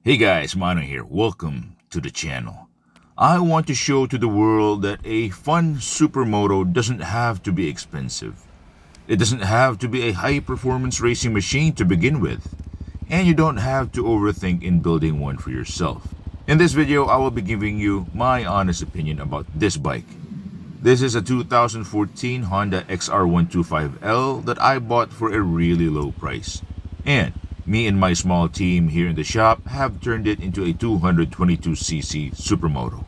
Hey guys, Mano here. Welcome to the channel. I want to show to the world that a fun supermoto doesn't have to be expensive. It doesn't have to be a high-performance racing machine to begin with. And you don't have to overthink in building one for yourself. In this video, I will be giving you my honest opinion about this bike. This is a 2014 Honda XR125L that I bought for a really low price. And me and my small team here in the shop have turned it into a 222cc Supermoto.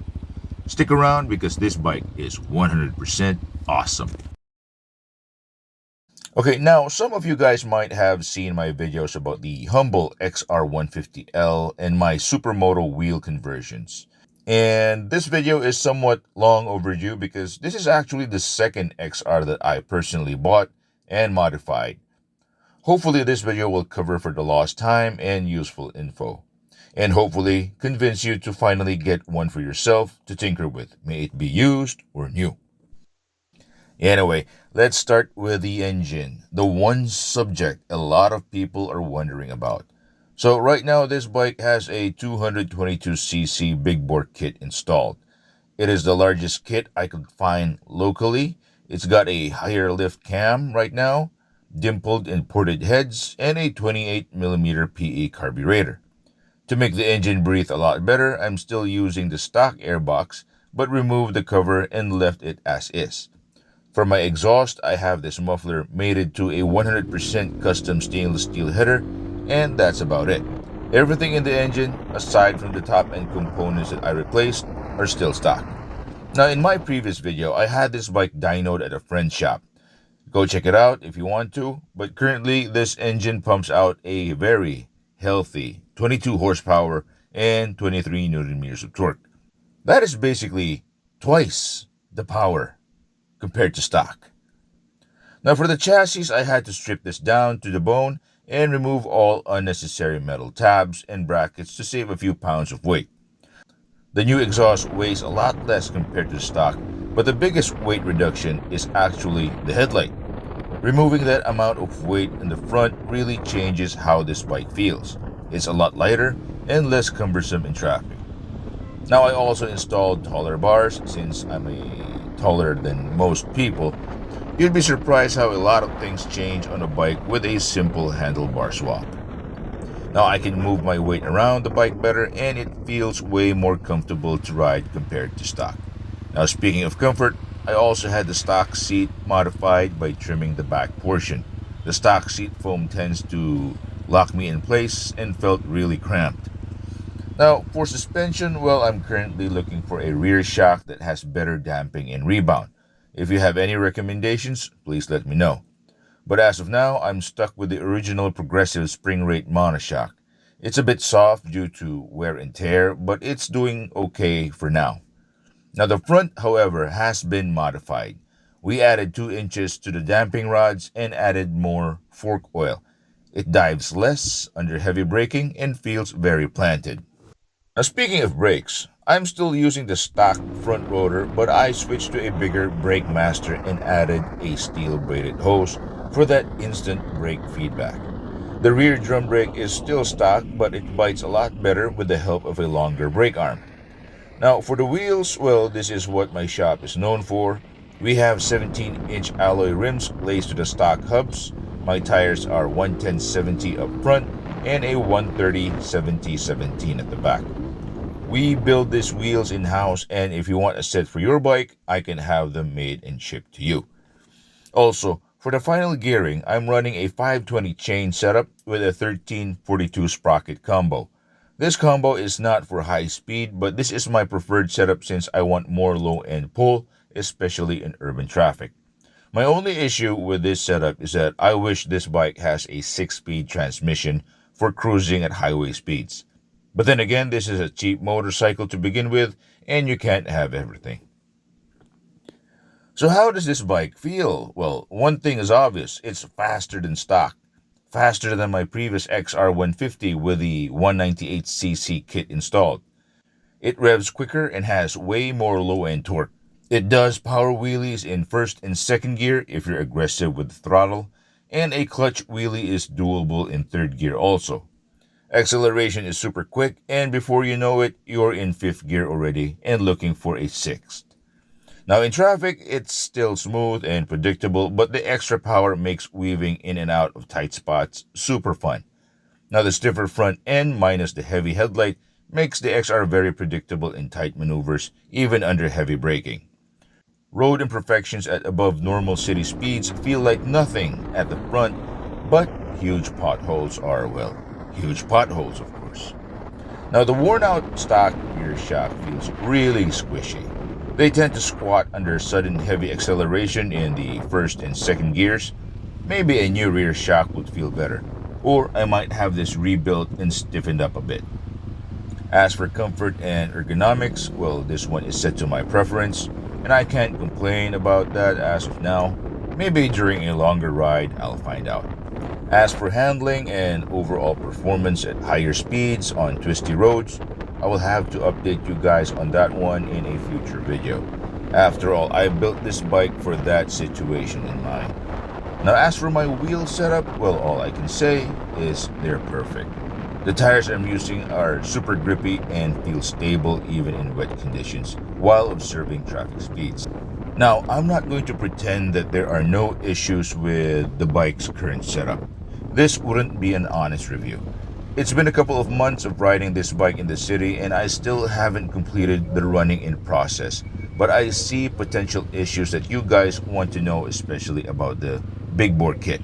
Stick around because this bike is 100% awesome. Okay, now some of you guys might have seen my videos about the humble XR150L and my Supermoto wheel conversions. And this video is somewhat long overdue because this is actually the second XR that I personally bought and modified. Hopefully this video will cover for the lost time and useful info, and hopefully convince you to finally get one for yourself to tinker with, may it be used or new. Anyway, let's start with the engine, the one subject a lot of people are wondering about. So right now this bike has a 222cc big bore kit installed. It is the largest kit I could find locally. It's got a higher lift cam right now, dimpled and ported heads, and a 28mm PE carburetor. To make the engine breathe a lot better, I'm still using the stock airbox, but removed the cover and left it as is. For my exhaust, I have this muffler mated to a 100% custom stainless steel header, and that's about it. Everything in the engine, aside from the top end components that I replaced, are still stock. Now in my previous video, I had this bike dynoed at a friend's shop. Go check it out if you want to, but currently this engine pumps out a very healthy 22 horsepower and 23 Nm of torque. That is basically twice the power compared to stock. Now for the chassis, I had to strip this down to the bone and remove all unnecessary metal tabs and brackets to save a few pounds of weight. The new exhaust weighs a lot less compared to stock, but the biggest weight reduction is actually the headlight. Removing that amount of weight in the front really changes how this bike feels. It's a lot lighter and less cumbersome in traffic. Now I also installed taller bars since I'm taller than most people. You'd be surprised how a lot of things change on a bike with a simple handlebar swap. Now I can move my weight around the bike better and it feels way more comfortable to ride compared to stock. Now speaking of comfort, I also had the stock seat modified by trimming the back portion. The stock seat foam tends to lock me in place and felt really cramped. Now for suspension, well, I'm currently looking for a rear shock that has better damping and rebound. If you have any recommendations, please let me know. But as of now, I'm stuck with the original progressive spring rate monoshock. It's a bit soft due to wear and tear, but it's doing okay for now. Now the front, however, has been modified. We added 2 inches to the damping rods and added more fork oil. It dives less under heavy braking and feels very planted. Now speaking of brakes, I'm still using the stock front rotor, but I switched to a bigger brake master and added a steel braided hose for that instant brake feedback. The rear drum brake is still stock, but it bites a lot better with the help of a longer brake arm. Now for the wheels, well, this is what my shop is known for. We have 17-inch alloy rims laced to the stock hubs. My tires are 110/70 up front and a 130/70/17 at the back. We build these wheels in-house, and if you want a set for your bike, I can have them made and shipped to you. Also, for the final gearing, I'm running a 520 chain setup with a 1342 sprocket combo. This combo is not for high speed, but this is my preferred setup since I want more low-end pull, especially in urban traffic. My only issue with this setup is that I wish this bike has a 6-speed transmission for cruising at highway speeds. But then again, this is a cheap motorcycle to begin with, and you can't have everything. So how does this bike feel? Well, one thing is obvious, it's faster than stock. Faster than my previous XR150 with the 198cc kit installed. It revs quicker and has way more low-end torque. It does power wheelies in first and second gear if you're aggressive with the throttle, and a clutch wheelie is doable in third gear also. Acceleration is super quick, and before you know it, you're in 5th gear already and looking for a 6th. Now in traffic, it's still smooth and predictable, but the extra power makes weaving in and out of tight spots super fun. Now the stiffer front end minus the heavy headlight makes the XR very predictable in tight maneuvers, even under heavy braking. Road imperfections at above normal city speeds feel like nothing at the front, but huge potholes are, well, huge potholes of course. Now the worn out stock rear shock feels really squishy. They tend to squat under sudden heavy acceleration in the 1st and 2nd gears. Maybe a new rear shock would feel better, or I might have this rebuilt and stiffened up a bit. As for comfort and ergonomics, well, this one is set to my preference, and I can't complain about that as of now. Maybe during a longer ride, I'll find out. As for handling and overall performance at higher speeds on twisty roads, I will have to update you guys on that one in a future video. After all, I built this bike for that situation in mind. Now as for my wheel setup, well, all I can say is they're perfect. The tires I'm using are super grippy and feel stable even in wet conditions while observing traffic speeds. Now, I'm not going to pretend that there are no issues with the bike's current setup. This wouldn't be an honest review. It's been a couple of months of riding this bike in the city and I still haven't completed the running in process. But I see potential issues that you guys want to know, especially about the Big Bore kit.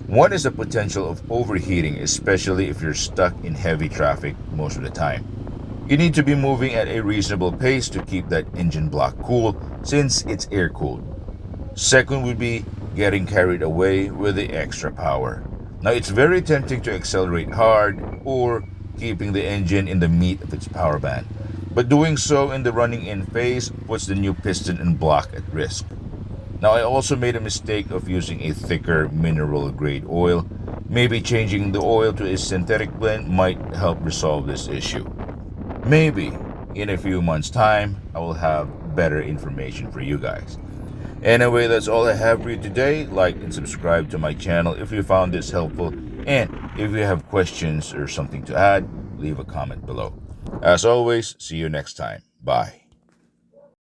One is the potential of overheating, especially if you're stuck in heavy traffic most of the time. You need to be moving at a reasonable pace to keep that engine block cool since it's air-cooled. Second would be getting carried away with the extra power. Now it's very tempting to accelerate hard or keeping the engine in the meat of its power band, but doing so in the running in phase puts the new piston and block at risk. Now I also made a mistake of using a thicker mineral grade oil. Maybe changing the oil to a synthetic blend might help resolve this issue. Maybe in a few months' time, I will have better information for you guys. Anyway, that's all I have for you today. Like and subscribe to my channel if you found this helpful. And if you have questions or something to add, leave a comment below. As always, see you next time. Bye.